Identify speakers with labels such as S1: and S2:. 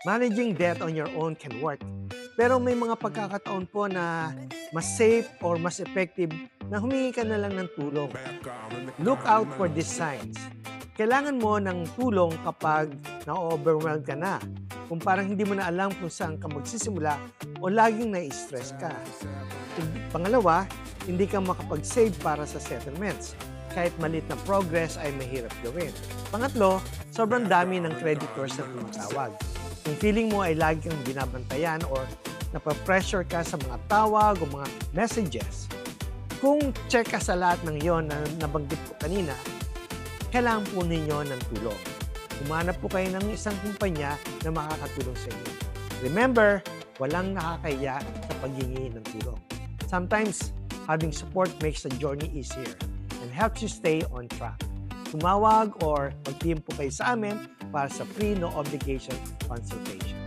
S1: Managing debt on your own can work. Pero may mga pagkakataon po na mas safe or mas effective na humingi ka na lang ng tulong. Look out for these signs. Kailangan mo ng tulong kapag na-overwhelmed ka na. Kung parang hindi mo na alam kung saan ka magsisimula o laging na-stress ka. Pangalawa, hindi ka makapag-save para sa settlements. Kahit maliit na progress ay mahirap gawin. Pangatlo, sobrang dami ng creditors na tumatawag. Kung feeling mo ay lagi kang binabantayan or napapressure ka sa mga tawag o mga messages, kung check ka sa lahat ng iyon na nabanggit ko kanina, kailangan po ninyo ng tulong. Humanap po kayo ng isang kumpanya na makakatulong sa inyo. Remember, walang nakakahiya sa paghingi ng tulong. Sometimes, having support makes the journey easier and helps you stay on track. Tumawag or mag-PM po kayo sa amin para sa free no obligation consultation.